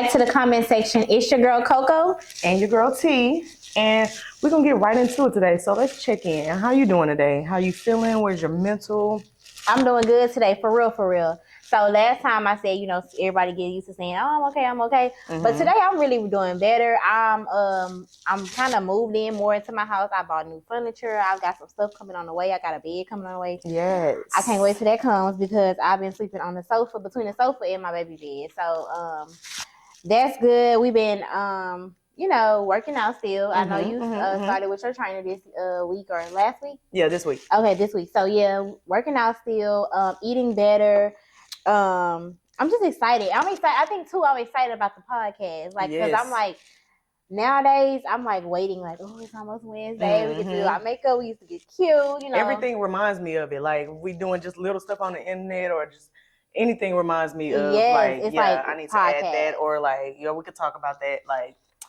back to the comment section. It's your girl Coco and your girl T, and we're gonna get right into it today. So let's check in. How you doing today? How you feeling? Where's your mental? I'm doing good today, for real. So last time I said, everybody get used to saying, "Oh, I'm okay." Mm-hmm. But today I'm really doing better. I'm kind of moved in more into my house. I bought new furniture. I've got some stuff coming on the way. I got a bed coming on the way. Yes. I can't wait till that comes because I've been sleeping on the sofa, between the sofa and my baby bed. So that's good. We've been working out still. I know you started with your trainer this week or last week? Yeah, this week. Okay, this week. So yeah, working out still, eating better. I'm just excited. I'm excited. I think too, I'm excited about the podcast. Because I'm like, nowadays, I'm like waiting, like, oh, it's almost Wednesday. We can do our makeup. We used to get cute, Everything reminds me of it. Like, we doing just little stuff on the internet or just anything reminds me of I need to add that, or we could talk about that.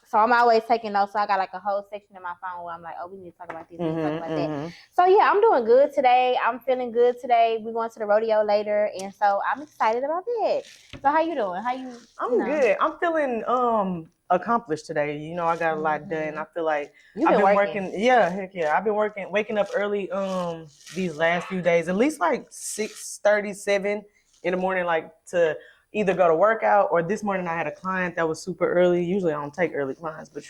So I'm always taking notes. So I got a whole section in my phone where I'm like, oh, we need to talk about this, we need to talk about that. So yeah, I'm doing good today. I'm feeling good today. We're going to the rodeo later, and so I'm excited about that. So how you doing? I'm good. I'm feeling accomplished today. I got a lot done. I feel like I've been working. Yeah, heck yeah. I've been waking up early these last few days, at least 6:37 in the morning, to either go to workout, or this morning I had a client that was super early. Usually I don't take early clients, but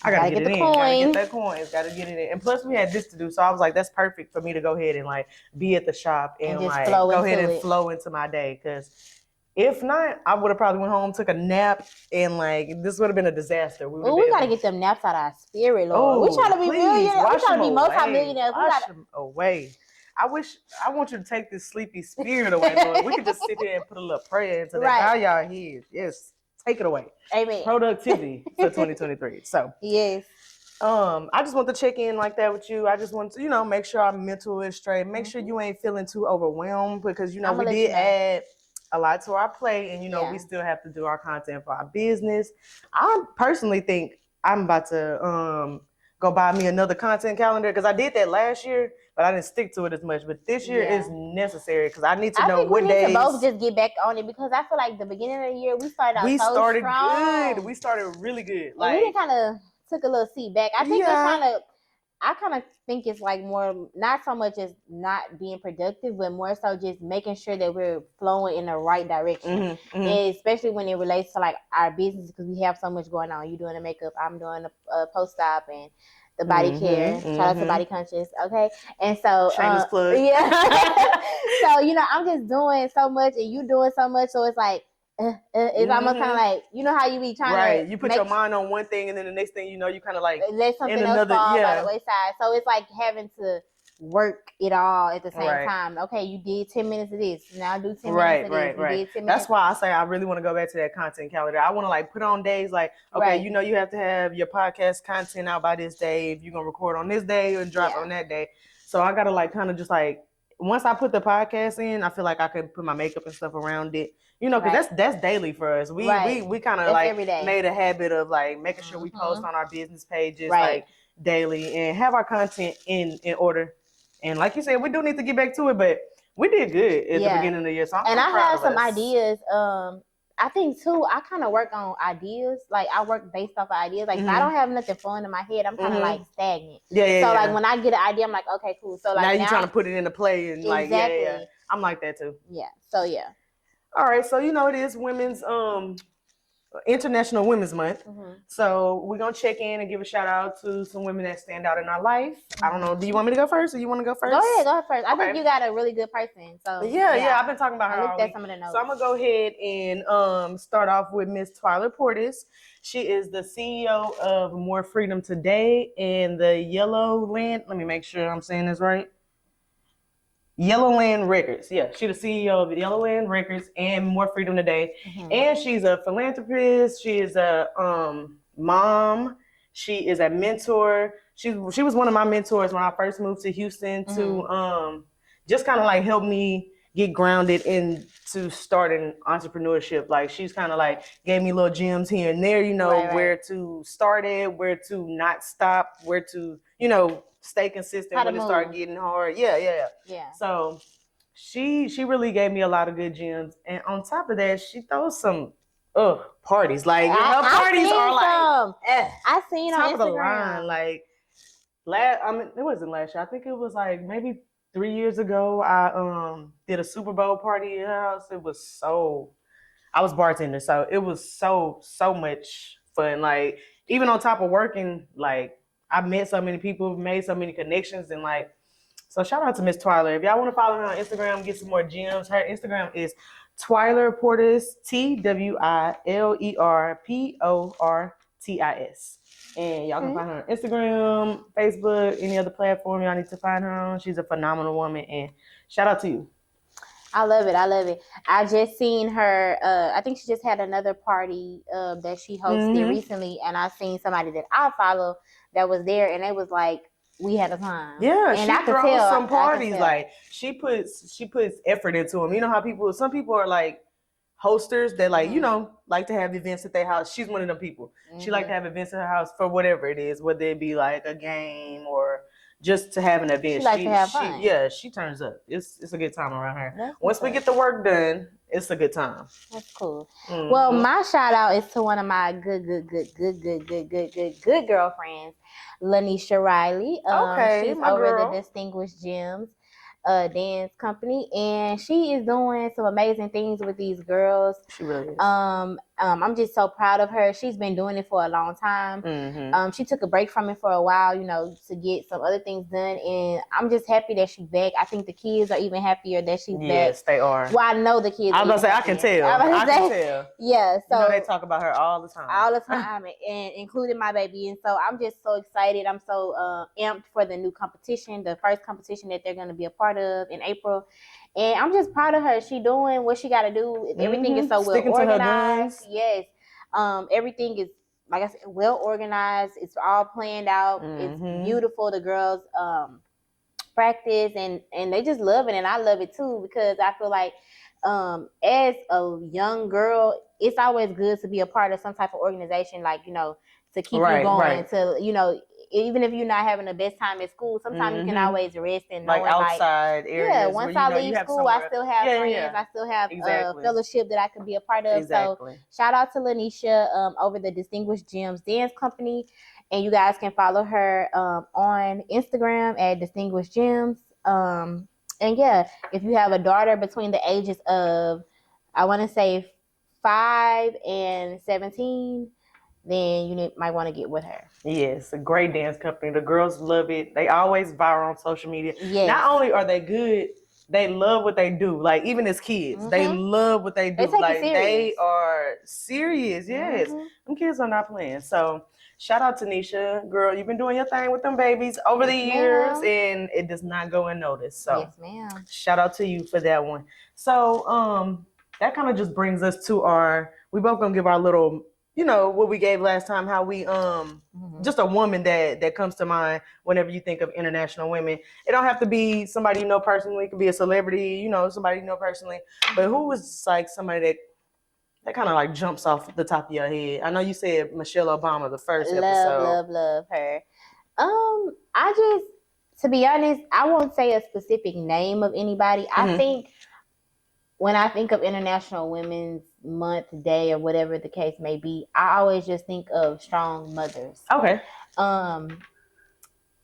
I gotta get it in. Gotta get that coins. Gotta get it in. And plus we had this to do, so I was like, that's perfect for me to go ahead and be at the shop and go ahead and flow into my day. Because if not, I would have probably went home, took a nap, and this would have been a disaster. We gotta get them naps out of our spirit, Lord. We trying to be millionaires. We trying to be multi-millionaires. Wash them away. I want you to take this sleepy spirit away, Lord. We could just sit here and put a little prayer into that. Bow y'all heads. Yes. Take it away. Amen. Productivity for 2023. So yes. I just want to check in like that with you. I just want to, make sure our mental is straight. Make sure you ain't feeling too overwhelmed, because we did add a lot to our plate, and we still have to do our content for our business. I personally think I'm about to go buy me another content calendar, because I did that last year, but I didn't stick to it as much. But this year is necessary, because I need to know what days. I think we need to both just get back on it, because I feel like the beginning of the year we started out so strong. Good. We started really good. And we kind of took a little seat back. I think I kind of think it's more, not so much as not being productive, but more so just making sure that we're flowing in the right direction. And especially when it relates to our business, because we have so much going on. You doing the makeup, I'm doing a post-op and the body care. Shout out to Body Conscious, okay? And so shameless plug. Yeah. So I'm just doing so much, and you doing so much, so it's it's almost kind of how you be trying to you put your mind on one thing, and then the next thing you kind of let something else fall by the wayside. So it's having to work it all at the same time. Okay, you did 10 minutes of this, now do 10 minutes of this. You did 10 minutes. That's why I say I really want to go back to that content calendar. I want to put on days you have to have your podcast content out by this day. If you're gonna record on this day and drop on that day, so I gotta kind of just once I put the podcast in, I feel like I could put my makeup and stuff around it. Because that's daily for us. We kind of made a habit of making sure we post on our business pages daily and have our content in order. And like you said, we do need to get back to it, but we did good at the beginning of the year. So I have some ideas. I think too, I kind of work on ideas. I work based off of ideas. If I don't have nothing flowing in my head, I'm kind of stagnant. So when I get an idea, I'm like, okay, cool. So now you're trying to put it into play, and exactly. I'm like that too. Yeah. So yeah. All right. So it is Women's International Women's Month. So we're gonna check in and give a shout out to some women that stand out in our life. I don't know. Do you want me to go first, or you want to go first? Go ahead first. I think you got a really good person. So yeah. I've been talking about her all week. Some of the notes. So I'm gonna go ahead and start off with Miss Twyla Portis. She is the CEO of More Freedom Today and the Yellow Land. Let me make sure I'm saying this right. Yellowland Records. Yeah, she's the CEO of Yellowland Records and More Freedom Today. And she's a philanthropist. She is a mom. She is a mentor. She was one of my mentors when I first moved to Houston to just kind of help me get grounded into starting entrepreneurship. She's kind of gave me little gems here and there, where to start it, where to not stop, where to, stay consistent when it start getting hard. Yeah. So she really gave me a lot of good gems. And on top of that, she throws some parties. Like her parties are like I seen top on of the Instagram. line. Like it wasn't last year. I think it was like maybe 3 years ago. I did a Super Bowl party at her house. It was so. I was bartender, so it was so much fun. Like even on top of working, like I met so many people, made so many connections, and like so shout out to Miss Twyler. If y'all want to follow her on Instagram, get some more gems. Her Instagram is Twyler Portis, TWILERPORTIS. And y'all can find her on Instagram, Facebook, any other platform y'all need to find her on. She's a phenomenal woman, and shout out to you. I love it. I just seen her. I think she just had another party that she hosted recently, and I seen somebody that I follow that was there, and it was like we had a time. Yeah, and she throws some parties. Like she puts effort into them. You know how some people are like hosters that like like to have events at their house. She's one of them people. She like to have events at her house for whatever it is, whether it be like a game or just to have an event. She likes to have fun. She turns up. It's a good time around her. Once we get the work done, it's a good time. That's cool. Well, my shout out is to one of my good girlfriends, Lanisha Riley. She's over the Distinguished Gems dance company, and she is doing some amazing things with these girls. She really is. I'm just so proud of her. She's been doing it for a long time. She took a break from it for a while, to get some other things done, and I'm just happy that she's back. I think the kids are even happier that she's back. Yes, they are. Well, I know the kids. I was gonna say, I can tell. I can tell. Yeah, so they talk about her all the time. All the time, and including my baby. And so I'm just so excited. I'm so amped for the new competition, the first competition that they're going to be a part of in April. And I'm just proud of her. She doing what she got to do. Everything is so well organized. Yes. Everything is, like I said, well organized. It's all planned out. It's beautiful. The girls practice and they just love it. And I love it too, because I feel like as a young girl, it's always good to be a part of some type of organization, like, to keep you going, to, even if you're not having the best time at school, sometimes you can always rest and like outside areas. Yeah, once I leave school, I still have friends. I still have fellowship that I can be a part of. So shout out to Lanisha over the Distinguished Gems Dance Company. And you guys can follow her on Instagram at Distinguished Gems. And yeah, if you have a daughter between the ages of, I want to say 5 and 17, then you might want to get with her. Yes, a great dance company. The girls love it. They always viral on social media. Yes. Not only are they good, they love what they do. Like even as kids, they love what they do. They are serious. Yes, them kids are not playing. So shout out to Nisha, girl. You've been doing your thing with them babies over the years, and it does not go unnoticed. So yes, ma'am. Shout out to you for that one. So that kind of just brings us to we both gonna give our little, what we gave last time, how we just a woman that comes to mind whenever you think of international women. It don't have to be somebody you know personally. It could be a celebrity, somebody you know personally. But who was like somebody that kind of like jumps off the top of your head? I know you said Michelle Obama the first episode. Love her. To be honest, I won't say a specific name of anybody. I think when I think of International Women's Month, Day, or whatever the case may be, I always just think of strong mothers. Okay. And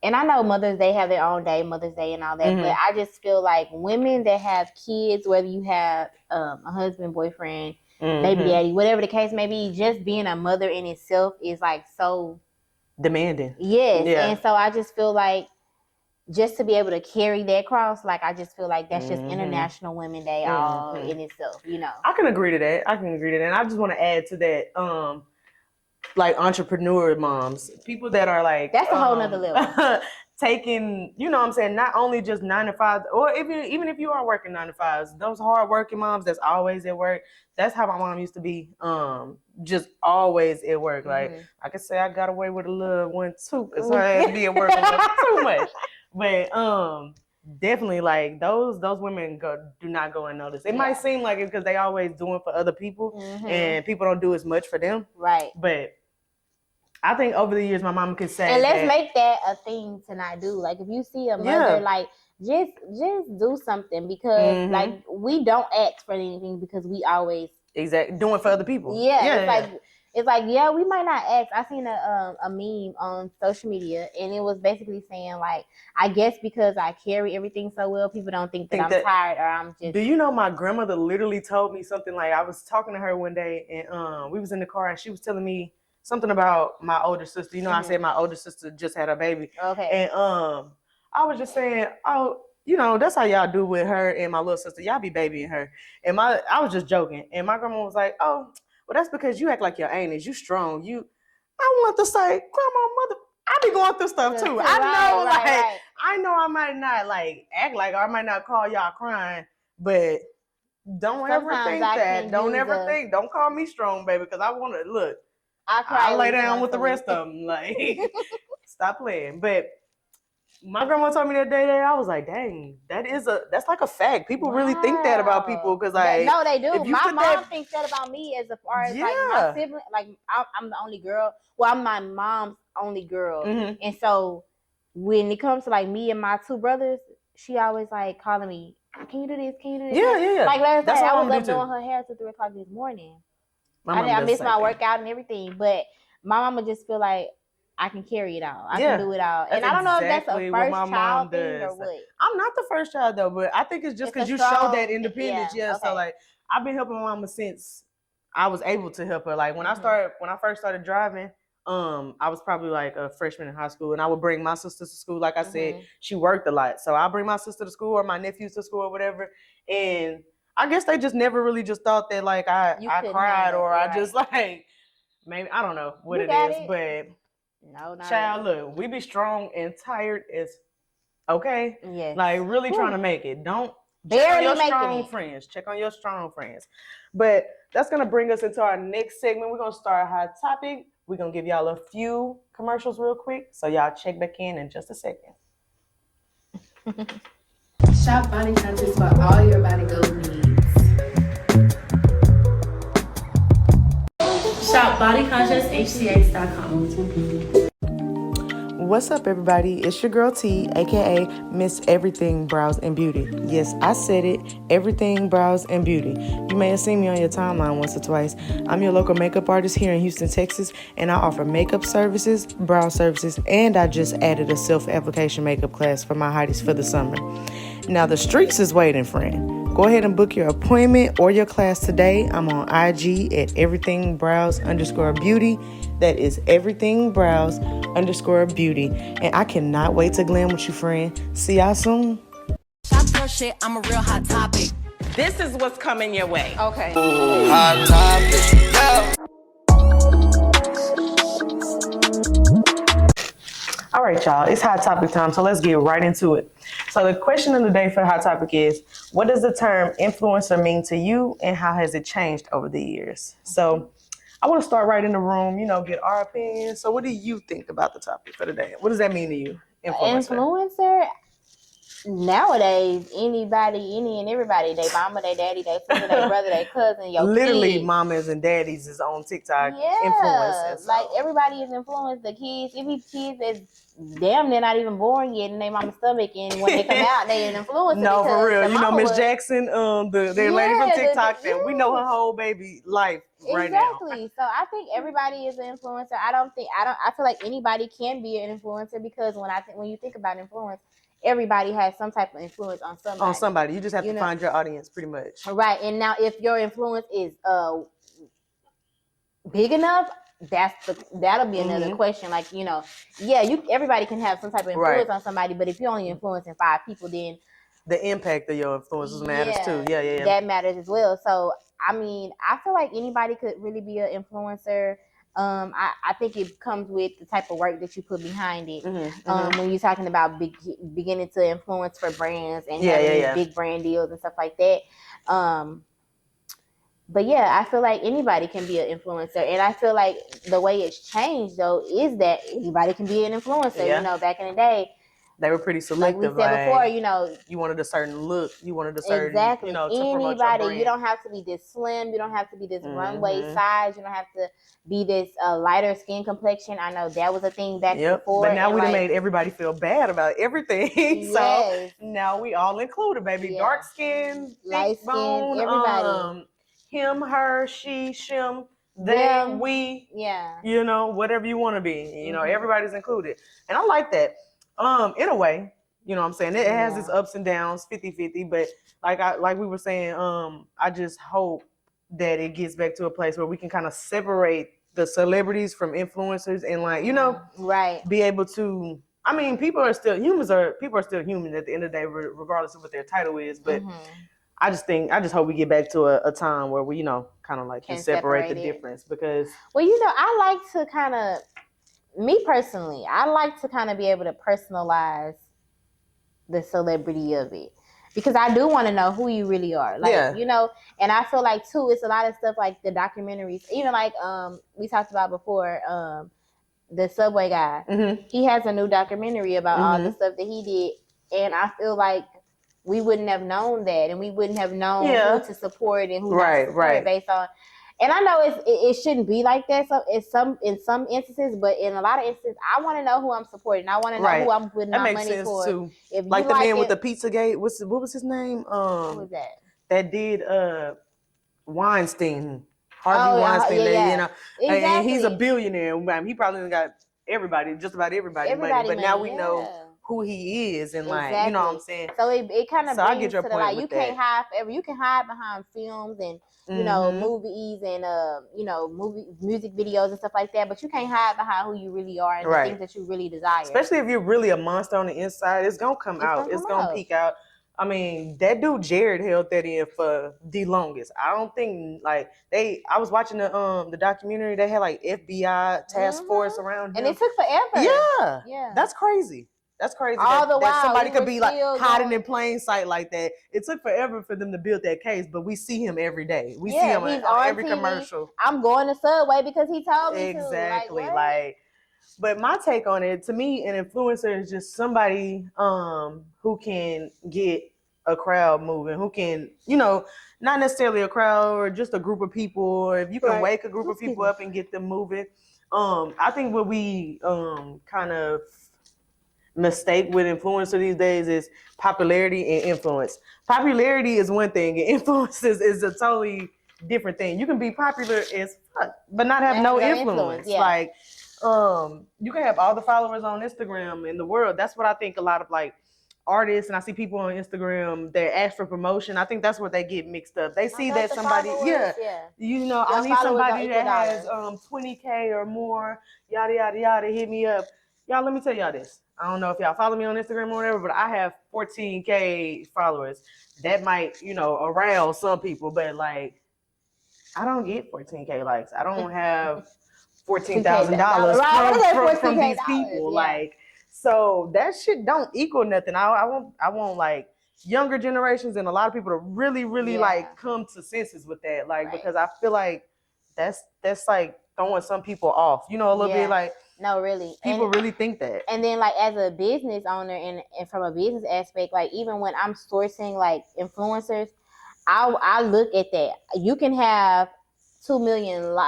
I know mothers, they have their own day, Mother's Day and all that, but I just feel like women that have kids, whether you have a husband, boyfriend, baby daddy, whatever the case may be, just being a mother in itself is like so demanding. Yes. Yeah. And so I just feel like just to be able to carry that cross, like I just feel like that's just International Women's Day all in itself, I can agree to that. And I just want to add to that, like entrepreneur moms, people that are like that's a whole nother level. Taking, what I'm saying, not only just 9 to 5, or even if you are working 9 to 5s, those hard working moms that's always at work. That's how my mom used to be, just always at work. Like I could say I got away with a little one too, because I had to be at work too much. But definitely, like those women do not go unnoticed. It might seem like it because they always doing for other people, and people don't do as much for them. Right. But I think over the years, my mama could say, and let's make that a thing to not do. Like if you see a mother, like just do something, because like we don't ask for anything because we always Exactly. Doing for other people. Yeah. It's like, yeah, we might not ask. I seen a meme on social media, and it was basically saying, like, I guess because I carry everything so well, people don't think that I'm tired or I'm just. Do you know my grandmother literally told me something like, I was talking to her one day, and we was in the car, and she was telling me something about my older sister. You know, I said my older sister just had a baby. Okay. And I was just saying, oh, you know, that's how y'all do with her and my little sister. Y'all be babying her. And I was just joking. And my grandma was like, oh, well, that's because you act like your aunt is. You strong. I want to say, grandma, mother, I be going through stuff too. I know I might not like act like, or I might not call y'all crying, but don't ever think that. Don't ever think. Don't call me strong, baby, because I want to look. I lay down with the rest of them. Like, stop playing. But my grandma told me that day, I was like, dang, that's like a fact. People really think that about people because, like, no, they do. My mom thinks that about me as far as like my sibling. Like, I'm the only girl. Well, I'm my mom's only girl, and so when it comes to like me and my two brothers, she always like calling me, "Can you do this? Can you do this?" Yeah. Like last night, I was up doing her hair till 3 o'clock this morning. I missed my workout and everything, but my mama just feel like I can carry it all. I can do it all. And I don't know if that's a first child thing or what. I'm not the first child though, but I think it's just because you show that independence. Yeah. So like I've been helping my mama since I was able to help her. Like when I first started driving, I was probably like a freshman in high school, and I would bring my sisters to school. Like I said, she worked a lot. So I bring my sister to school or my nephews to school or whatever. And I guess they just never really just thought that like I cried or I just like, maybe, I don't know what it is, but no, child, look, we be strong and tired as okay. Yes. Like really trying to make it. Don't barely check on your strong friends. Check on your strong friends. But that's gonna bring us into our next segment. We're gonna start a hot topic. We're gonna give y'all a few commercials real quick. So y'all check back in just a second. Shop Body Conscious for all your body goals needs. Shop BodyConsciousHCX.com. What's up, everybody? It's your girl T, aka Miss Everything Brows and Beauty. Yes, I said it, Everything Brows and Beauty. You may have seen me on your timeline once or twice. I'm your local makeup artist here in Houston, Texas, and I offer makeup services, brow services, and I just added a self-application makeup class for my hotties for the summer. Now the streets is waiting, friend. Go ahead and book your appointment or your class today. I'm on IG at everythingbrows_beauty. That is everythingbrows_beauty. And I cannot wait to glam with you, friend. See y'all soon. Shop your shit, I'm a real hot topic. This is what's coming your way. Okay. Hot topic, yeah. All right, y'all, it's hot topic time, so let's get right into it. So the question of the day for hot topic is, what does the term influencer mean to you and how has it changed over the years? So I want to start right in the room, get our opinion. So what do you think about the topic for today? What does that mean to you? Influencer? Nowadays, anybody, any and everybody, they mama, they daddy, they sister, they brother, they cousin, your literally kids. Mamas and daddies is on TikTok influencers. So. Like everybody is influenced. The kids, even kids is damn, they're not even born yet in their mama's stomach, and when they come out, they an influencer. No, for real. You know, Miss Jackson, the lady from TikTok, that we know her whole baby life right now. Exactly. So I think everybody is an influencer. I feel like anybody can be an influencer because when you think about influence, everybody has some type of influence on somebody. On somebody. You just have to find your audience pretty much. Right. And now if your influence is big enough, that'll be another question. Like, everybody can have some type of influence on somebody, but if you're only influencing 5 people, then the impact of your influences matters too. Yeah. That matters as well. So I mean, I feel like anybody could really be an influencer. I think it comes with the type of work that you put behind it. When you're talking about beginning to influence for brands and having big brand deals and stuff like that. But yeah, I feel like anybody can be an influencer. And I feel like the way it's changed though is that anybody can be an influencer. Yeah. Back in the day, they were pretty selective. Like we said before, you wanted a certain look, you wanted a certain, exactly. To anybody. You don't have to be this slim. You don't have to be this runway size. You don't have to be this lighter skin complexion. I know that was a thing back before. But now we done made everybody feel bad about everything. Yes. So now we all included, baby. Dark skin, light skin, everybody. him, her, she, shim, they, we. Yeah. You know, whatever you want to be. You know, everybody's included. And I like that. In a way, you know what I'm saying? It has its ups and downs, 50-50, but like we were saying, I just hope that it gets back to a place where we can kind of separate the celebrities from influencers and like, you know, be able to, I mean, people are still human at the end of the day, regardless of what their title is. But I just hope we get back to a time where we, you know, kind of like can separate the difference because. Well, you know, I like to kind of, me personally, I like to kind of be able to personalize the celebrity of it. Because I do want to know who you really are. Like, you know, and I feel like too, it's a lot of stuff like the documentaries, even like we talked about before, the Subway guy. He has a new documentary about all the stuff that he did. And I feel like we wouldn't have known that and we wouldn't have known who to support and who not to support based on. And I know it shouldn't be like that. So in some instances, but in a lot of instances, I want to know who I'm supporting. I want to know who I'm putting my money for. Too. If like the man with the Pizzagate, what was his name? Who was that? That did Weinstein, Harvey Weinstein. You know, and he's a billionaire. I mean, he probably got just about everybody money. But now we know who he is and like you know what I'm saying. So it kind of brings to the like you can't hide forever. You can hide behind films and you know movies and you know music videos and stuff like that, but you can't hide behind who you really are and the things that you really desire. Especially if you're really a monster on the inside, it's gonna come out. It's gonna peek out. I mean, that dude Jared held that in for the longest. I don't think like I was watching the documentary. They had like FBI task force around him, and it took forever. Yeah, that's crazy. That's crazy. All the while, that somebody could be like hiding in plain sight like that. It took forever for them to build that case, but we see him every day. We see him on every commercial. I'm going to Subway because he told me exactly. to. Like, but my take on it, to me, an influencer is just somebody who can get a crowd moving, who can, you know, not necessarily a crowd or just a group of people, or if you can wake a group of people up and get them moving. I think what we kind of mistake with influencer these days is popularity and influence. Popularity is one thing, and influence is a totally different thing. You can be popular as fuck, but not have no influence. Like, you can have all the followers on Instagram in the world. That's what I think a lot of like artists, and I see people on Instagram that ask for promotion. I think that's where they get mixed up. They see that somebody, you know, I need somebody that has 20K or more, yada yada yada. Hit me up, y'all. Let me tell y'all this. I don't know if y'all follow me on Instagram or whatever, but I have 14K followers. That might, you know, arouse some people, but like, I don't get 14K likes. I don't have $14,000 from these people. Like, so that shit don't equal nothing. I want like younger generations and a lot of people to really, really like come to senses with that. Like, because I feel like that's like throwing some people off, you know, a little bit like. No, really. People really think that. And then like as a business owner and from a business aspect, like even when I'm sourcing like influencers, I look at that. You can have 2 million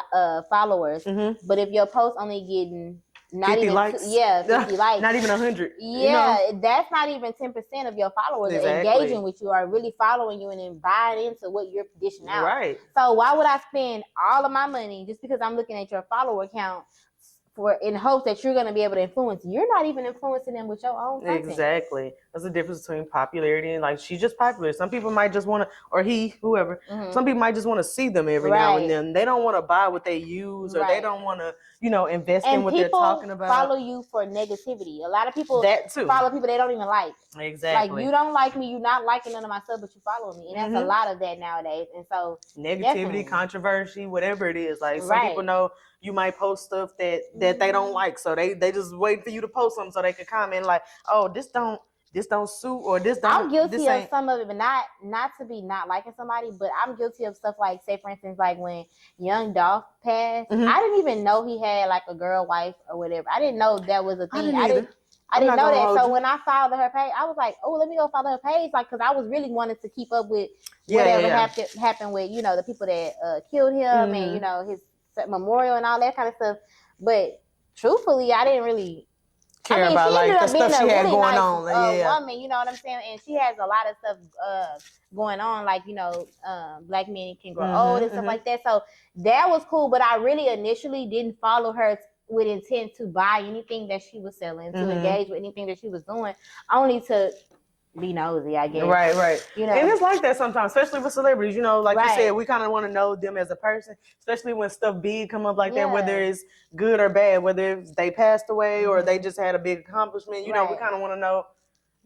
followers, but if your post only getting not 50 even likes. 50 likes. Not even 100. Yeah, you know? That's not even 10% of your followers are engaging with you, are really following you and then buying into what you're dishing out. Right. So why would I spend all of my money just because I'm looking at your follower count in hopes that you're going to be able to influence? You're not even influencing them with your own content. Exactly. There's a difference between popularity and like she's just popular. Some people might just want to, or whoever. Some people might just want to see them every now and then. They don't want to buy what they use, or they don't want to, you know, invest in what they're talking about. Follow you for negativity. A lot of people follow people they don't even like. Exactly. Like, you don't like me, you're not liking none of my stuff, but you follow me, and that's a lot of that nowadays. And so negativity, controversy, whatever it is. Like some people know you might post stuff that they don't like, so they just wait for you to post something so they can comment like, oh, this don't suit, or this don't. I'm guilty of some of it, but not to be not liking somebody, but I'm guilty of stuff like, say for instance, like when Young Dolph passed, I didn't even know he had like a girl wife or whatever. I didn't know that was a thing. I didn't know that. So when I followed her page, I was like, oh, let me go follow her page, like, because I was really wanting to keep up with whatever happened with, you know, the people that killed him and, you know, his memorial and all that kind of stuff. But truthfully, I didn't really care about like the stuff she had going nice, on. Woman, you know what I'm saying? And she has a lot of stuff going on, like, you know, black men can grow old and stuff like that. So that was cool, but I really initially didn't follow her with intent to buy anything that she was selling, to engage with anything that she was doing, only to be nosy, I guess. Right. You know, and it's like that sometimes, especially with celebrities. You know, like you said, we kind of want to know them as a person, especially when stuff big come up like that, whether it's good or bad, whether they passed away or they just had a big accomplishment. You know, we kind of want to know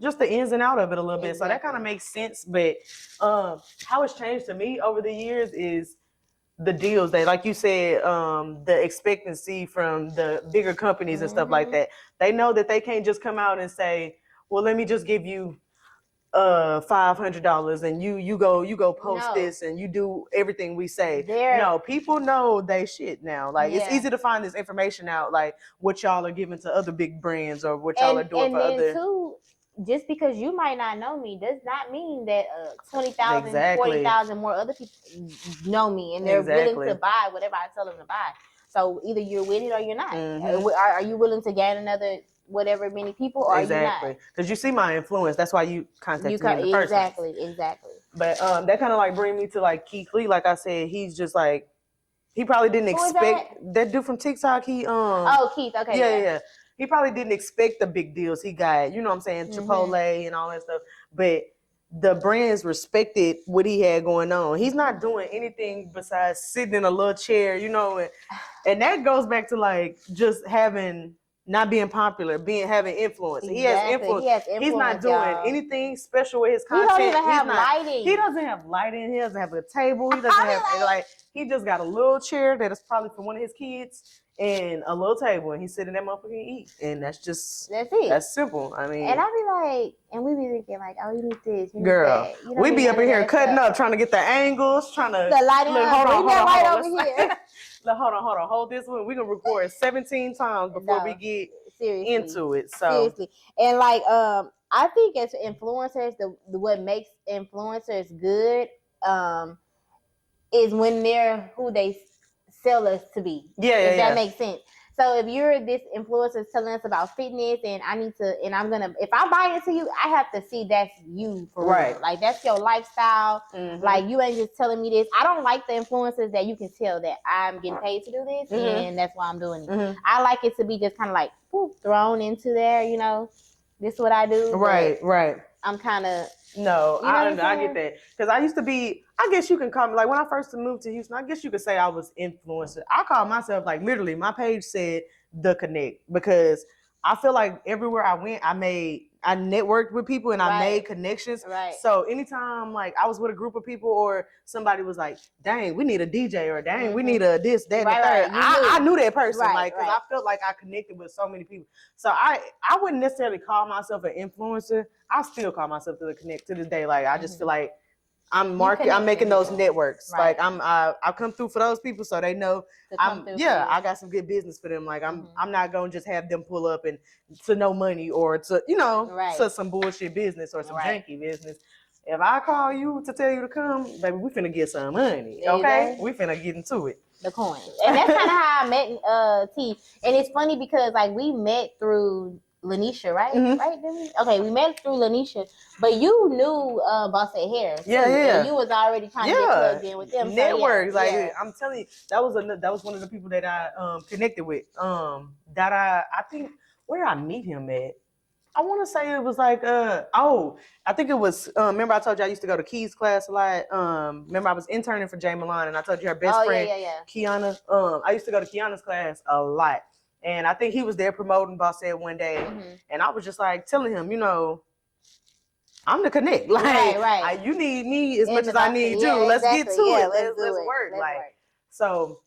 just the ins and out of it a little bit. So that kind of makes sense. But how it's changed to me over the years is the deals that, like you said, the expectancy from the bigger companies and stuff like that. They know that they can't just come out and say, well, let me just give you $500 and you go post this and you do everything we say. No, people know they shit now. Like it's easy to find this information out, like what y'all are giving to other big brands or what y'all are doing for other. Too, just because you might not know me does not mean that 20,000, 40,000 more other people know me and they're willing to buy whatever I tell them to buy. So either you're with it or you're not. Are you willing to gain another whatever many people, or are you not? Because you see my influence. That's why you contacted me in the first place. Exactly. But that kind of like bring me to like Keith Lee. Like I said, he's just like, he probably didn't expect that dude from TikTok. He Keith. Okay. Yeah. He probably didn't expect the big deals he got. You know what I'm saying? Chipotle and all that stuff. But the brands respected what he had going on. He's not doing anything besides sitting in a little chair, you know, and that goes back to like just not being popular, having influence. Exactly. He has influence. He's not doing anything special with his content. He don't even have lighting. He doesn't have lighting. He doesn't have a table. He doesn't have he just got a little chair that is probably for one of his kids and a little table, and he's sitting there motherfucking eat. And that's it. That's simple. I mean, and I be like, and we be thinking like, oh, you need this, you need girl, that. You we be up in here cutting up, trying to get the angles, trying to the lighting. Hold on, over here. Hold on. Hold this one. We're gonna record 17 times before we get into it. So seriously. And like I think as influencers, what makes influencers good is when they're who they sell us to be. If that makes sense. So if you're this influencer telling us about fitness and if I buy into you, I have to see that's you for real. Like that's your lifestyle. Like you ain't just telling me this. I don't like the influencers that you can tell that I'm getting paid to do this and that's why I'm doing it. I like it to be just kind of like thrown into there, you know, this is what I do. Right. I'm kind of I get that, because I used to be, I guess you can call me, like when I first moved to Houston, I guess you could say I was influencer. I call myself, like literally my page said The Connect, because I feel like everywhere I went, I networked with people and I made connections. So anytime like I was with a group of people or somebody was like, dang, we need a DJ, or dang, we need a this, that, and the third. I knew that person, because I felt like I connected with so many people. So I wouldn't necessarily call myself an influencer. I still call myself The Connect to this day. Like I just feel like I'm making those networks. Like I come through for those people so they know I got some good business for them. Like I'm not gonna just have them pull up and to no money or to to some bullshit business or some janky business. If I call you to tell you to come, baby, we finna get some money. Okay? We finna get into it. The coin. And that's kind of how I met T. And it's funny because like we met through Lanisha, right? Right? Didn't we? Okay, we met through Lanisha, but you knew Bossette Hair. And you was already trying to get plugged in with them. Networks, I'm telling you, that was one of the people that I connected with. That I think, where did I meet him at? I want to say it was like I think it was remember I told you I used to go to Key's class a lot. Remember I was interning for Jay Milan, and I told you her best friend Kiana. I used to go to Kiana's class a lot. And I think he was there promoting Bossette one day. And I was just like telling him, you know, I'm the Connect. Like, you need me as much as I need you. Let's get to it. Let's work. So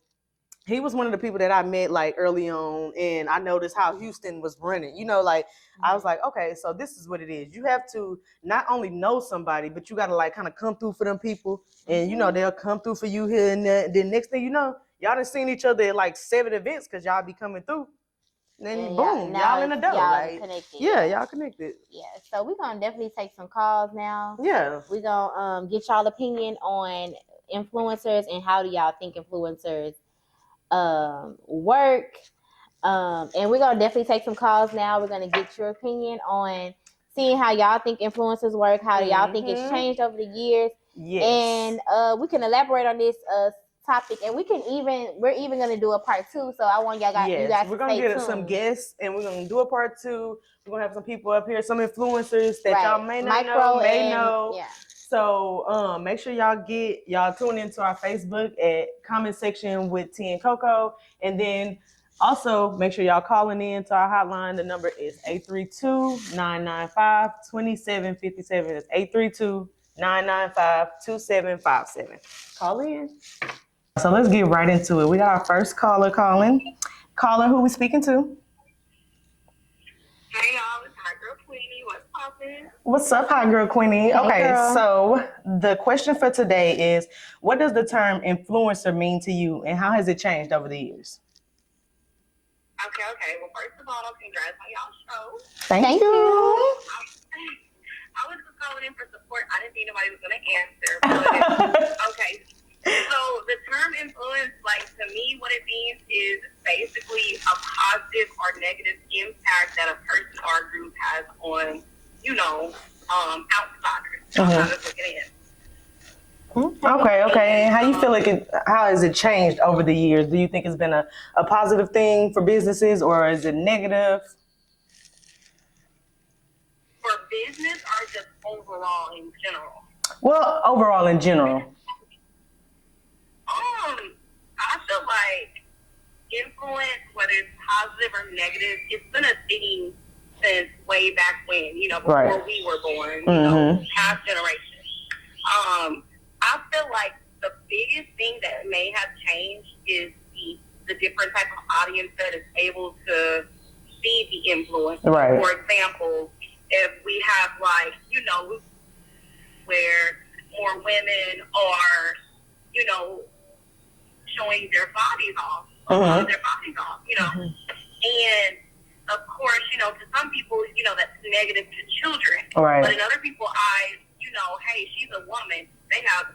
he was one of the people that I met like early on, and I noticed how Houston was running. You know, like I was like, okay, so this is what it is. You have to not only know somebody, but you got to like kind of come through for them people, and you know they'll come through for you here and there. Then next thing you know, y'all done seen each other at like 7 events because y'all be coming through. And then boom, y'all in the dough. Y'all connected. Yeah, y'all connected. Yeah, so we're gonna definitely take some calls now. Yeah, we're gonna get y'all opinion on influencers and how do y'all think influencers work. And we're gonna definitely take some calls now. We're gonna get your opinion on seeing how y'all think influencers work, how y'all think it's changed over the years. Yes. And we can elaborate on this topic, and we're even gonna do a part 2. So I want you guys we're gonna get some guests, and we're gonna do a part 2. We're gonna have some people up here, some influencers that y'all may not know. Yeah. So make sure y'all tune into our Facebook at comment section with T and Coco, and then also make sure y'all calling in to our hotline. The number is 832-995-2757. That's 832-995-2757. Call in. So let's get right into it. We got our first caller calling. Caller, who we speaking to? Hey y'all, it's Hot Girl Queenie. What's poppin'? What's up, Hot Girl Queenie? Hey, okay, girl. So the question for today is, what does the term influencer mean to you, and how has it changed over the years? Okay. Well, first of all, congrats on y'all's show. Thank you. I was just calling in for support. I didn't think nobody was going to answer. But okay. So the term influence, like to me, what it means is basically a positive or negative impact that a person or group has on, outsiders. How does it get in? Okay. How you feel how has it changed over the years? Do you think it's been a positive thing for businesses, or is it negative? For business or just overall in general? Well, overall in general. I feel like influence, whether it's positive or negative, it's been a thing since way back when, before we were born, past generations. I feel like the biggest thing that may have changed is the different type of audience that is able to see the influence. Right. For example, if we have where more women are, showing their bodies off, and of course, to some people, that's negative to children. Right. But in other people's eyes, hey, she's a woman.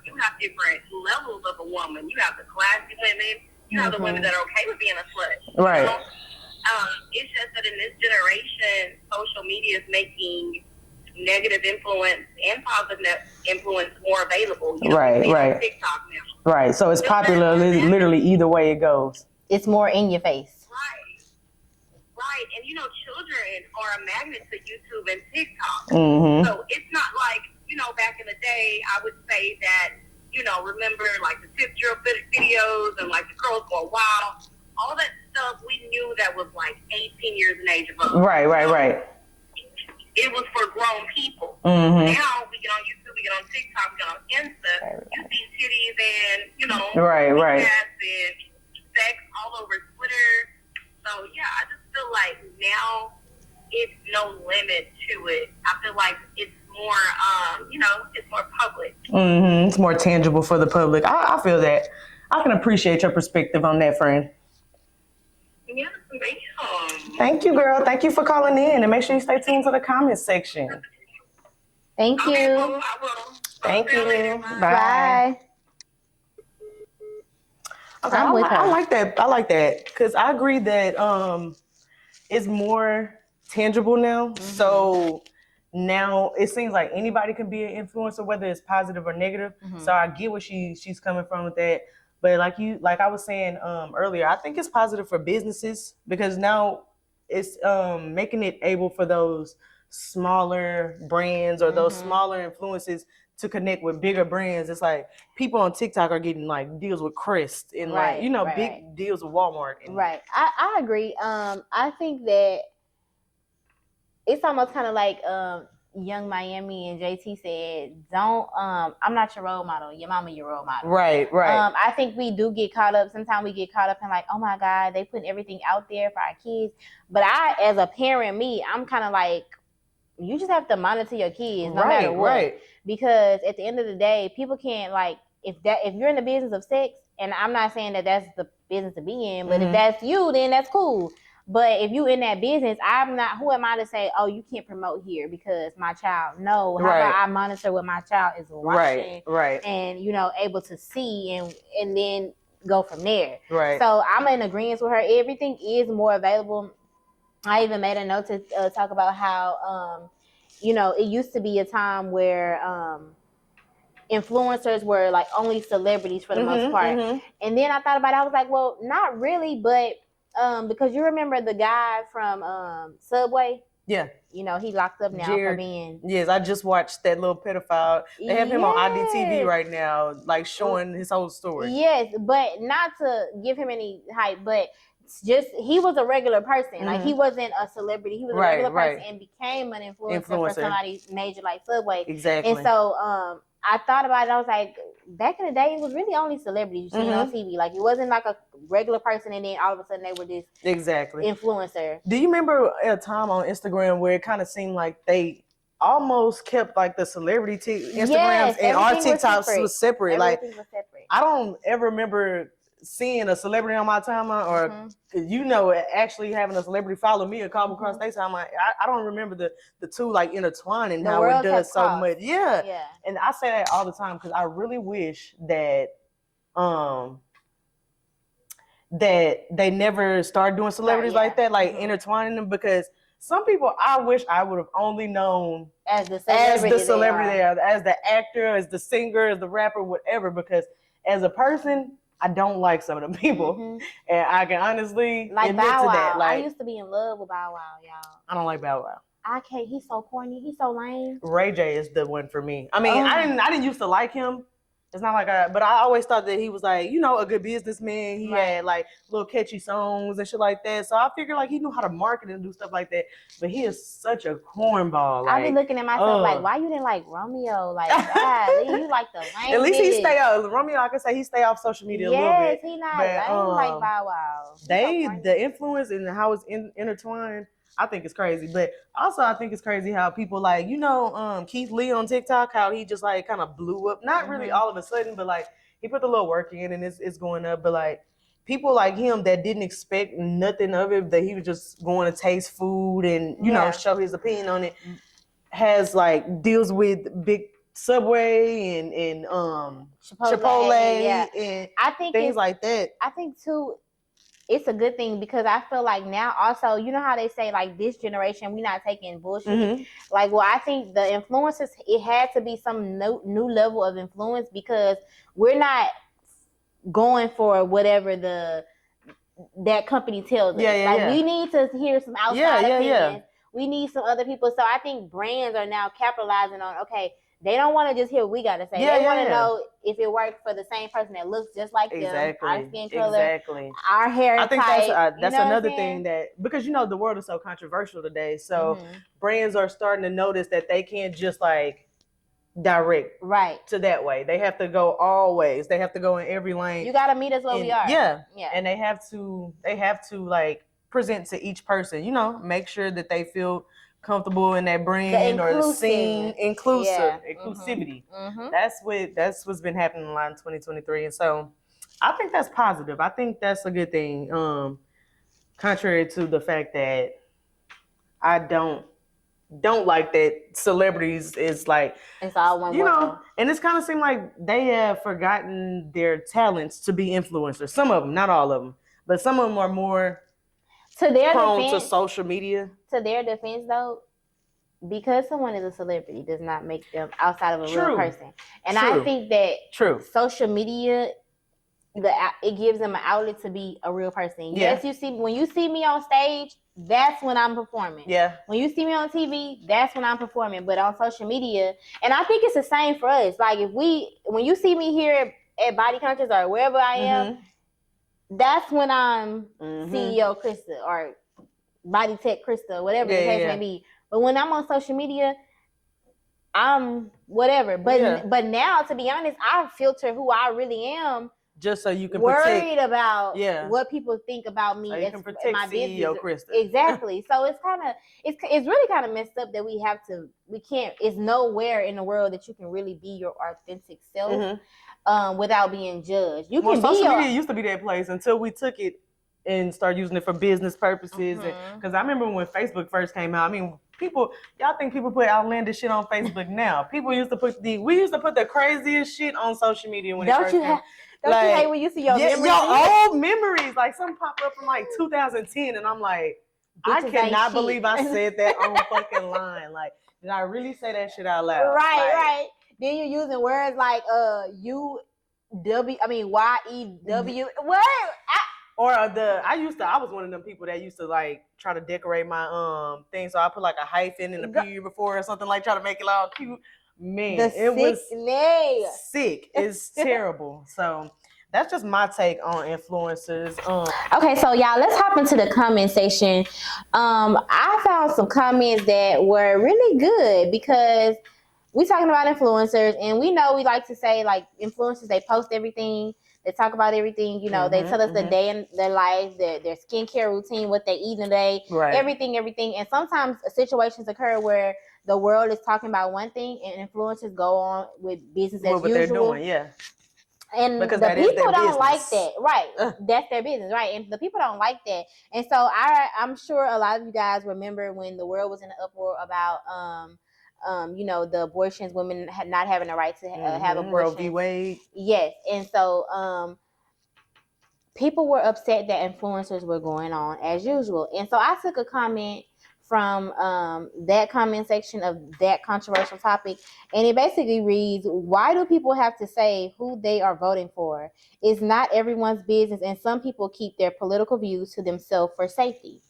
You have different levels of a woman. You have the classy women. You have the women that are okay with being a slut. Right. It's just that in this generation, social media is making negative influence and positive influence more available. Right. TikTok now. Right. So it's popular. Literally, either way it goes. It's more in your face. Right. And children are a magnet to YouTube and TikTok. Mm-hmm. So it's not like, back in the day, I would say that, remember like the 6-year-old videos and like the girls go wild. All that stuff we knew that was like 18 years in age above. Right. It was for grown people. Mm-hmm. Now we get on YouTube, we get on TikTok, we get on Insta. You see titties and, right. And sex all over Twitter. So yeah, I just feel like now it's no limit to it. I feel like it's more, it's more public. Mm-hmm. It's more tangible for the public. I feel that. I can appreciate your perspective on that, friend. Yes, ma'am. Thank you, girl. Thank you for calling in, and make sure you stay tuned to the comments section. Thank you. Okay, well, I will. Thank you. Bye. Okay, I like that. I like that because I agree that it's more tangible now. Mm-hmm. So now it seems like anybody can be an influencer, whether it's positive or negative. Mm-hmm. So I get where she's coming from with that. But like I was saying earlier, I think it's positive for businesses because now it's making it able for those smaller brands or those smaller influences to connect with bigger brands. It's like people on TikTok are getting like deals with Crest and big deals with Walmart. Right. I agree. I think that it's almost kind of like Young Miami and JT said, don't I'm not your role model, your mama your role model. Right. I think we do get caught up. Sometimes we get caught up in like, oh my God, they putting everything out there for our kids. But I, as a parent, I'm kind of like, you just have to monitor your kids no matter what. Right. Because at the end of the day, people can't if you're in the business of sex, and I'm not saying that that's the business to be in, but if that's you, then that's cool. But if you in that business, who am I to say, oh, you can't promote here because my child, no. How about I monitor what my child is watching, and, able to see, and then go from there. Right. So I'm in agreement with her. Everything is more available. I even made a note to talk about how, it used to be a time where influencers were like only celebrities for the most part. And then I thought about it. I was like, well, not really, but because you remember the guy from Subway? Yeah. He locked up now for being. Yes, I just watched that little pedophile. They have him on IDTV right now, like showing his whole story. Yes, but not to give him any hype, but just he was a regular person. Like he wasn't a celebrity. He was a regular person and became an influencer for somebody major like Subway. Exactly. And so I thought about it. I was like, back in the day, it was really only celebrities you seen on TV. Like it wasn't like a regular person, and then all of a sudden they were this influencer. Do you remember a time on Instagram where it kind of seemed like they almost kept like the celebrity Instagrams and our TikToks was separate? Everything was separate. I don't ever remember seeing a celebrity on my timeline or actually having a celebrity follow me or come across their timeline. I don't remember the two like intertwining how it does so much. Yeah. And I say that all the time because I really wish that that they never started doing celebrities like that, like intertwining them, because some people I wish I would have only known as the celebrity they are, as the actor, as the singer, as the rapper, whatever, because as a person, I don't like some of the people, and I can honestly admit Bow to Wow. that. Like, I used to be in love with Bow Wow, y'all. I don't like Bow Wow. I can't. He's so corny. He's so lame. Ray J is the one for me. I mean, I didn't used to like him. It's not like but I always thought that he was like, a good businessman. He had like little catchy songs and shit like that. So I figured like he knew how to market and do stuff like that. But he is such a cornball. Like, I be looking at myself like, why you didn't like Romeo? Like, God, you like the lame. At least he stay out. Romeo, I can say he stay off social media a little bit. Yes, he not lame like Bow Wow. The influence and how it's intertwined, I think it's crazy. But also I think it's crazy how people like, Keith Lee on TikTok, how he just like kind of blew up. Not really all of a sudden, but like he put the little work in and it's going up. But like people like him that didn't expect nothing of it, that he was just going to taste food and, show his opinion on it, has like deals with big Subway and Chipotle and I think things like that. I think too, it's a good thing because I feel like now also, you know how they say like this generation, we're not taking bullshit. Like, well, I think the influencers, it had to be some new level of influence because we're not going for whatever that company tells us. We need to hear some outside opinions. We need some other people. So I think brands are now capitalizing on, okay, they don't want to just hear what we got to say. They want to know if it works for the same person that looks just like them, our skin color, our hair type. I think that's another thing that, because, the world is so controversial today. So brands are starting to notice that they can't just like direct to that way. They have to go all ways. They have to go in every lane. You got to meet us where we are. Yeah. And they have to like present to each person, make sure that they feel comfortable in that brand or the scene, inclusivity. That's what's been happening a lot in 2023, and so I think that's positive. I think that's a good thing. Contrary to the fact that I don't like that celebrities is like it's all one world. And it's kind of seemed like they have forgotten their talents to be influencers. Some of them, not all of them, but some of them are more to their prone defense, to social media. To their defense, though, because someone is a celebrity does not make them outside of a real person. And I think that social media, it gives them an outlet to be a real person. Yes, when you see me on stage, that's when I'm performing. Yeah. When you see me on TV, that's when I'm performing. But on social media, and I think it's the same for us. Like when you see me here at Body Conscious or wherever I am, that's when I'm CEO Krista or Body Tech Krista, whatever the case may be. But when I'm on social media, I'm whatever. But now, to be honest, I filter who I really am. Just so you can worried about what people think about me. So you can protect my CEO business. Krista. Exactly. So it's really kind of messed up that we can't. It's nowhere in the world that you can really be your authentic self without being judged. Social media used to be that place until we took it and started using it for business purposes. Because I remember when Facebook first came out. I mean, y'all think people put outlandish shit on Facebook now? People used to we used to put the craziest shit on social media when it first came. Don't you hate when you see your memories? Your old memories, like something pop up from like 2010, and I'm like, I cannot believe I said that on fucking line. Like, did I really say that shit out loud? Right. Then you're using words like YEW. What? I was one of them people that used to like try to decorate my thing, so I put like a hyphen in the period before or something, like try to make it all cute. Man, it was sick. It's terrible. So that's just my take on influencers. Okay, so y'all, let's hop into the comment section. I found some comments that were really good because we're talking about influencers, and we know we like to say like influencers, they post everything, they talk about everything, you know, they tell us the day in their life, their skincare routine, what they eat in a day, everything. And sometimes situations occur where the world is talking about one thing and influencers go on with business as usual. What they're doing, And because the people don't like that, right? That's their business, right? And the people don't like that. And so I'm sure a lot of you guys remember when the world was in an uproar about the abortions, women not having the right to have abortion. Roe v. Wade. Yes, and so people were upset that influencers were going on as usual. And so I took a comment from that comment section of that controversial topic, and it basically reads, why do people have to say who they are voting for? It's not everyone's business, and some people keep their political views to themselves for safety.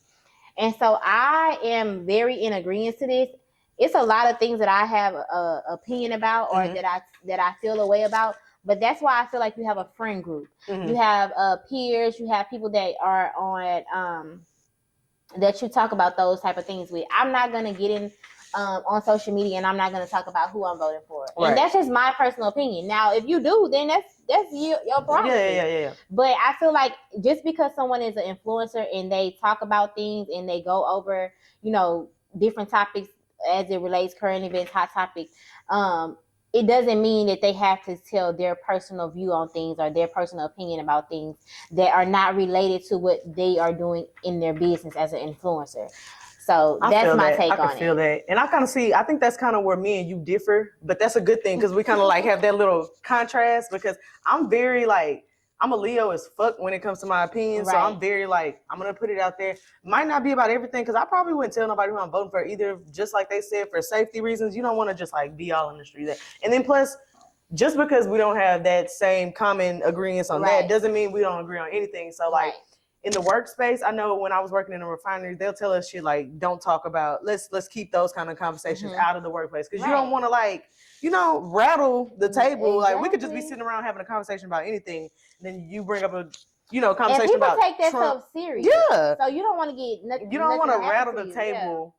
And so I am very in agreement to this. It's a lot of things that I have an opinion about or that I feel a way about. But that's why I feel like you have a friend group. You have peers. You have people that are on that you talk about those type of things with. I'm not going to get in on social media, and I'm not going to talk about who I'm voting for. Right. And that's just my personal opinion. Now, if you do, then that's your prerogative. Yeah. But I feel like just because someone is an influencer and they talk about things and they go over, different topics as it relates, current events, hot topics, it doesn't mean that they have to tell their personal view on things or their personal opinion about things that are not related to what they are doing in their business as an influencer. So that's my take on it. I can feel that. And I think that's kind of where me and you differ, but that's a good thing because we kind of like have that little contrast, because I'm very like, I'm a Leo as fuck when it comes to my opinion. Right. So I'm very like, I'm going to put it out there. Might not be about everything, because I probably wouldn't tell nobody who I'm voting for either. Just like they said, for safety reasons, you don't want to just like be all in the street. And then plus, just because we don't have that same common agreement on that doesn't mean we don't agree on anything. So like in the workspace, I know when I was working in a refinery, they'll tell us shit like, don't talk about, let's keep those kind of conversations out of the workplace. Because you don't want to like, rattle the table. Exactly. Like we could just be sitting around having a conversation about anything. Then you bring up a, conversation about Trump. And people take that stuff serious. Yeah. So you don't want to get nothing. You don't want to rattle the table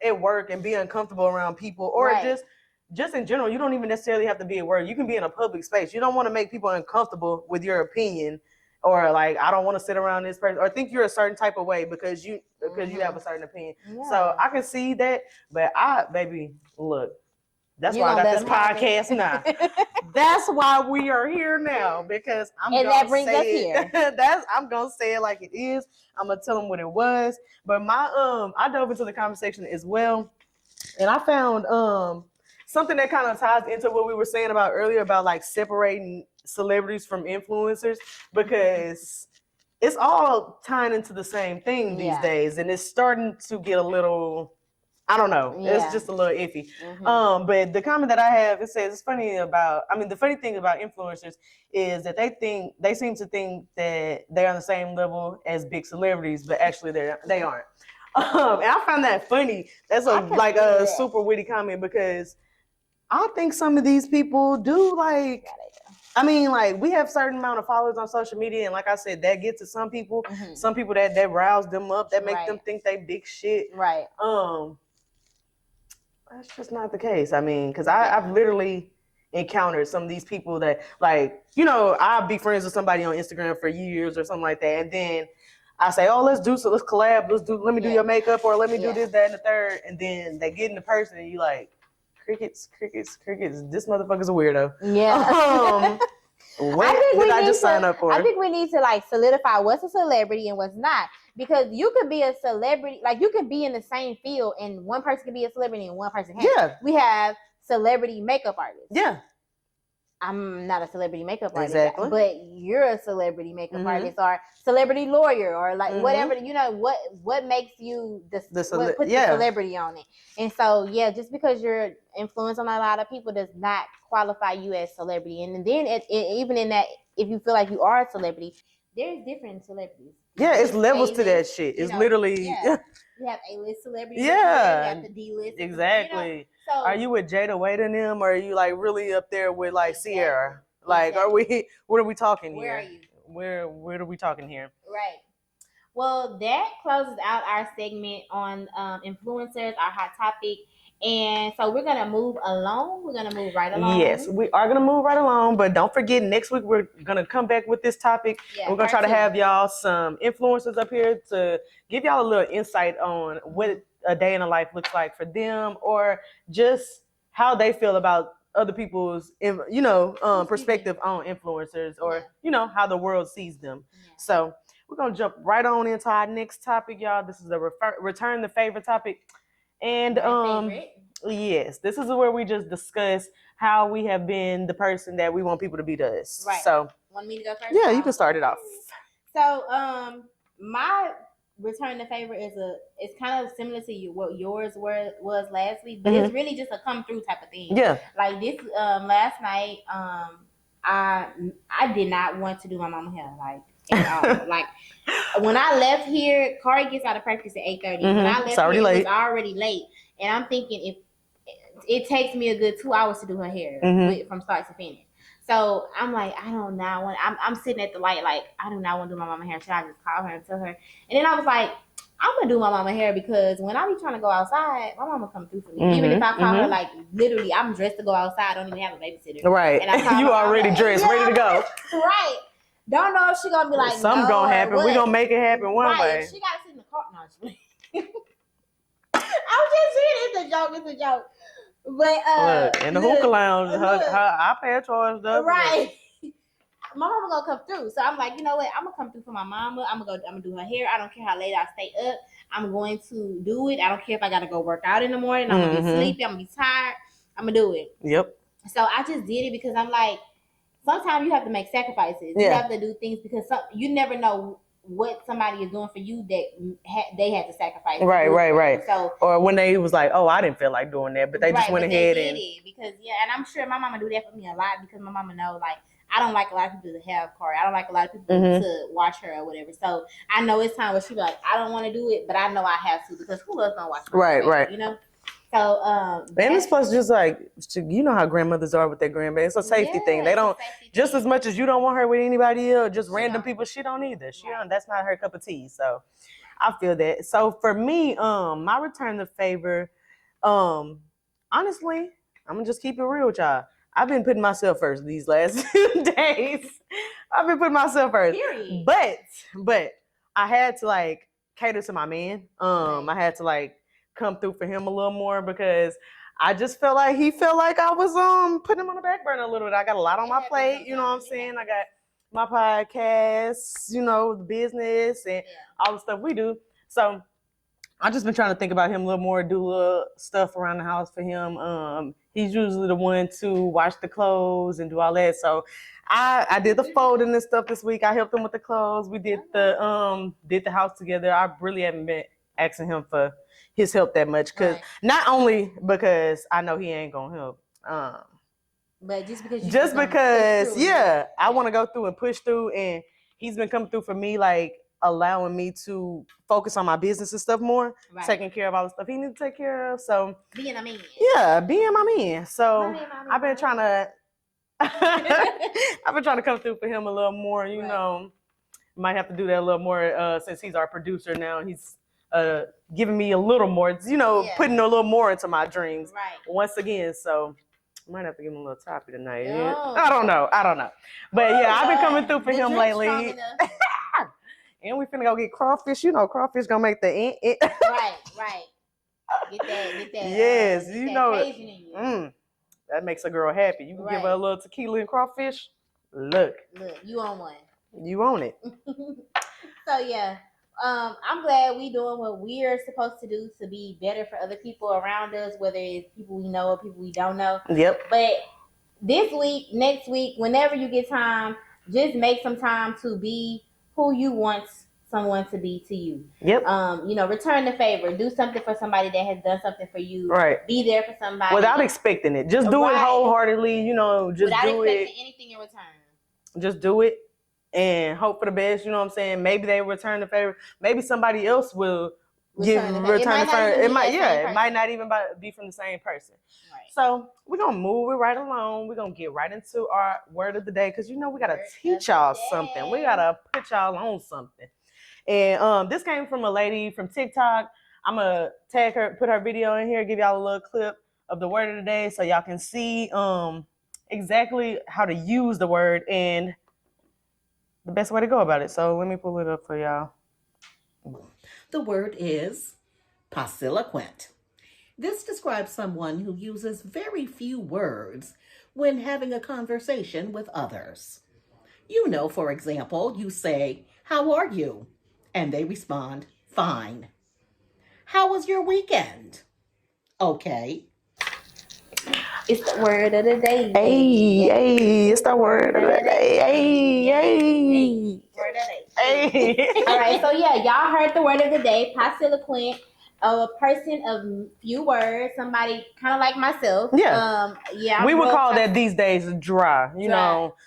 at work and be uncomfortable around people, or just in general. You don't even necessarily have to be at work. You can be in a public space. You don't want to make people uncomfortable with your opinion, or like, I don't want to sit around this person, or think you're a certain type of way because you have a certain opinion. Yeah. So I can see that, but look. That's why I got this podcast now. That's why we are here now, because I'm going to say it. I'm going to say it like it is. I'm going to tell them what it was. But I dove into the conversation as well, and I found something that kind of ties into what we were saying about earlier about like separating celebrities from influencers, because it's all tying into the same thing these days, and it's starting to get a little, I don't know. Yeah. It's just a little iffy. But the comment that I have, it says, the funny thing about influencers is that they seem to think that they're on the same level as big celebrities, but actually they aren't. And I found that funny. That's a super witty comment, because I think some of these people do like, we have certain amount of followers on social media, and like I said, that gets to some people. Some people that rouse them up, that make them think they big shit. Right. That's just not the case. Because I've literally encountered some of these people that, like, I'll be friends with somebody on Instagram for years or something like that, and then I say, oh, let's collab, let me do your makeup, or let me do this, that, and the third, and then they get in the person, and you like, crickets, this motherfucker's a weirdo. Yeah. What did I just sign up for? I think we need to like solidify what's a celebrity and what's not, because you could be a celebrity, like you could be in the same field and one person could be a celebrity and one person can't. Yeah. We have celebrity makeup artists. Yeah. I'm not a celebrity makeup artist, Exactly. but you're a celebrity makeup artist or celebrity lawyer or like whatever, you know, what makes you what puts the celebrity on it. And so, yeah, just because you're influenced on a lot of people does not qualify you as celebrity. And then even in that, if you feel like you are a celebrity, there's different celebrities. Yeah, it's levels to that shit. It's literally... Yeah. You have A-list celebrities. Yeah. You have the D-list. Exactly. You know? So, are you with Jada Wade and them, or are you like really up there with like Sierra? Like, are we? What are we talking Where here? Where are you? Where are we talking here? Right. Well, that closes out our segment on influencers, our hot topic. And so we're going to move along. We're going to move right along. Yes, we are going to move right along. But don't forget, next week we're going to come back with this topic. Yeah, we're going to try to have y'all some influencers up here to give y'all a little insight on what a day in a life looks like for them, or just how they feel about other people's, perspective on influencers, or, how the world sees them. Yeah. So we're going to jump right on into our next topic, y'all. This is a return the favor topic. And yes, this is where we just discuss how we have been the person that we want people to be to us. Right. So, want me to go first? Yeah, you can start it off. So, my return the favor it's kind of similar to what yours was last week, but it's really just a come through type of thing. Yeah. Like this last night, I did not want to do my mama hair at all. Like when I left here, Kari gets out of practice at 8:30. When I left here, it was already late, and I'm thinking if it takes me a good 2 hours to do her hair from start to finish. So I'm like, I don't know. I'm sitting at the light, like, I do not want to do my mama hair. Should I just call her and tell her? And then I was like, I'm gonna do my mama hair because when I be trying to go outside, my mama come through for me. Even if I call her, like, literally, I'm dressed to go outside. I don't even have a babysitter. Right. And you already dressed, ready to go. Right. Don't know if she gonna be like, something gonna happen. We gonna make it happen one way. She gotta sit in the car. No, I'm just saying, it's a joke. But look, in the hookah lounge, her iPad charged up. Right. My mama gonna come through. So I'm like, you know what? I'm gonna come through for my mama. I'm gonna do her hair. I don't care how late I stay up. I'm going to do it. I don't care if I gotta go work out in the morning. I'm gonna be sleepy. I'm gonna be tired. I'm gonna do it. Yep. So I just did it because I'm like, sometimes you have to make sacrifices. Yeah. You have to do things because you never know what somebody is doing for you that they had to sacrifice. Right. So, or when they was like, oh, I didn't feel like doing that, but they just went ahead and did it because and I'm sure my mama do that for me a lot because my mama know like I don't like a lot of people to have Kari. I don't like a lot of people to watch her or whatever. So I know it's time where she be like, I don't want to do it, but I know I have to because who else gonna watch her? Right. You know. So and it's plus just like you know how grandmothers are with their grandbaby. It's a safety thing. They don't just as much as you don't want her with anybody else, just random people. She don't either. She don't. That's not her cup of tea. So I feel that. So for me, my return the favor, honestly, I'm gonna just keep it real with y'all. I've been putting myself first these last few days. I've been putting myself first. Period. But I had to like cater to my man. I had to like come through for him a little more because I just felt like he felt like I was putting him on the back burner a little bit. I got a lot on my plate, you know what I'm saying? I got my podcast, the business and all the stuff we do. So I just been trying to think about him a little more, do little stuff around the house for him. He's usually the one to wash the clothes and do all that. So I did the folding and stuff this week. I helped him with the clothes. We did the house together. I really haven't been asking him for his help that much not only because I know he ain't gonna help, but just because I want to go through and push through, and he's been coming through for me, like allowing me to focus on my business and stuff more, taking care of all the stuff he needs to take care of. So being a man, being my man. So I've been trying to come through for him a little more. Might have to do that a little more since he's our producer now. He's giving me a little more, putting a little more into my dreams once again. So I might have to give him a little toppy tonight. Oh. I don't know. But I've been coming through for him lately. And we finna go get crawfish. Crawfish gonna make the Right. Get that. Yes, that that makes a girl happy. You can give her a little tequila and crawfish. Look, you on one. You own it. So I'm glad we doing what we are supposed to do to be better for other people around us, whether it's people we know or people we don't know. Yep. But this week, next week, whenever you get time, just make some time to be who you want someone to be to you. Yep. Return the favor. Do something for somebody that has done something for you. Right. Be there for somebody without expecting it. Just do it wholeheartedly. Just without do expecting anything in return. Just do it and hope for the best. You know what I'm saying? Maybe they return the favor. Maybe somebody else will return the favor. It might not even be from the same person. Right. So we're gonna move it right along. We're gonna get right into our word of the day because we gotta teach y'all something. We gotta put y'all on something. And this came from a lady from TikTok. I'm gonna tag her, put her video in here, give y'all a little clip of the word of the day so y'all can see exactly how to use the word and the best way to go about it. So let me pull it up for y'all. The word is pasiloquent. This describes someone who uses very few words when having a conversation with others. For example, you say, "How are you?" And they respond, "Fine." "How was your weekend?" "Okay." It's the word of the day. Hey, it's the word of the day. Hey. Word of the day. Hey. All right, so y'all heard the word of the day, pasiloquent. A person of few words, somebody kind of like myself. Yeah. We would call that these days dry.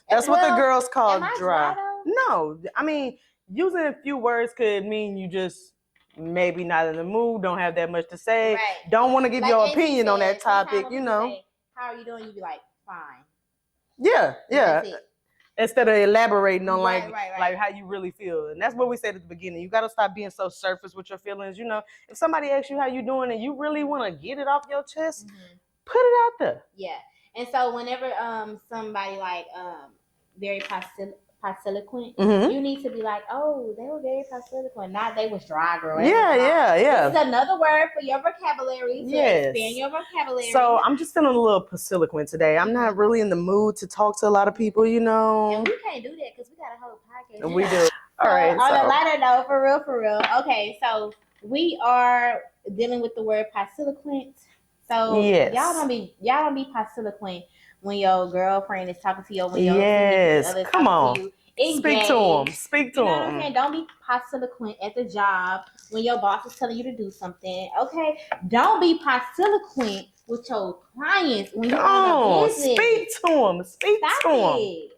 That's what the girls call dry. No, I mean, using a few words could mean you just maybe not in the mood, don't have that much to say, don't want to give your opinion on that topic, Say, how are you doing? You be like, fine. Yeah. Instead of elaborating on like how you really feel. And that's what we said at the beginning. You got to stop being so surface with your feelings. If somebody asks you how you doing and you really want to get it off your chest, put it out there. Yeah. And so whenever somebody very pasiloquent, you need to be like, oh, they were very pasiloquent, not they was dry, girl. Yeah. This is another word for your vocabulary to expand your vocabulary. So I'm just feeling a little pasiloquent today. I'm not really in the mood to talk to a lot of people, And we can't do that because we got a whole podcast. And we do. All right. On a lighter note, for real. Okay, so we are dealing with the word pasiloquent. So y'all don't be pasiloquent when your girlfriend is talking to you, when your other come on. To you. Speak to him. What I'm saying? Don't be pasiloquent at the job when your boss is telling you to do something. Okay, don't be pasiloquent with your clients when you're on a business. Speak to him. Okay.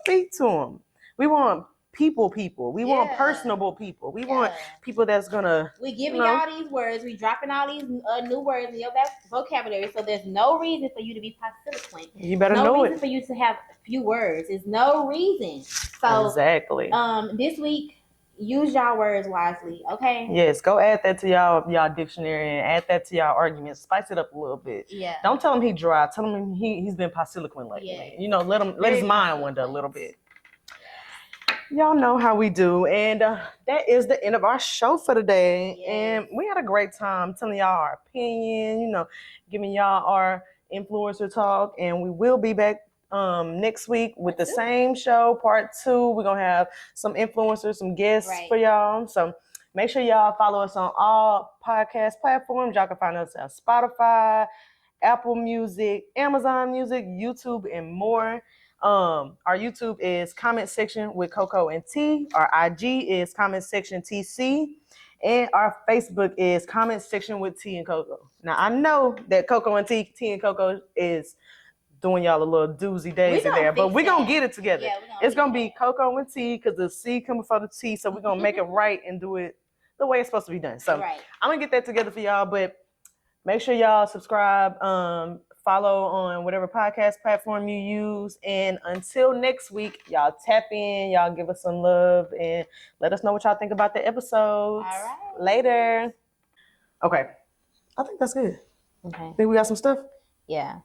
Speak to him. We want people. We want personable people. We want people that's gonna. We giving y'all these words. We dropping all these new words in your vocabulary. So there's no reason for you to be pasiloquent. You better know it. No reason for you to have few words. There's no reason. So exactly. This week, use y'all words wisely. Okay. Yes. Go add that to y'all dictionary and add that to y'all arguments. Spice it up a little bit. Yeah. Don't tell him he dry. Tell him he's been pasiloquent lately. Yeah. Let his mind wander a little bit. Y'all know how we do. And that is the end of our show for today. Yes. And we had a great time telling y'all our opinion, giving y'all our influencer talk. And we will be back next week with the same show, part 2. We're going to have some influencers, some guests for y'all. So make sure y'all follow us on all podcast platforms. Y'all can find us on Spotify, Apple Music, Amazon Music, YouTube, and more. Our YouTube is Comment Section with Coco and T. Our IG is Comment Section TC. And our Facebook is Comment Section with T and Coco. Now, I know that Coco and T and Coco is doing y'all a little doozy daisy there, but we're going to get it together. Yeah, it's going to be Coco and T because the C coming before the T, so we're going to make it right and do it the way it's supposed to be done. So I'm going to get that together for y'all, but make sure y'all subscribe, follow on whatever podcast platform you use. And until next week, y'all tap in, y'all give us some love, and let us know what y'all think about the episodes. All right. Later. Okay. I think that's good. Okay. Think we got some stuff? Yeah.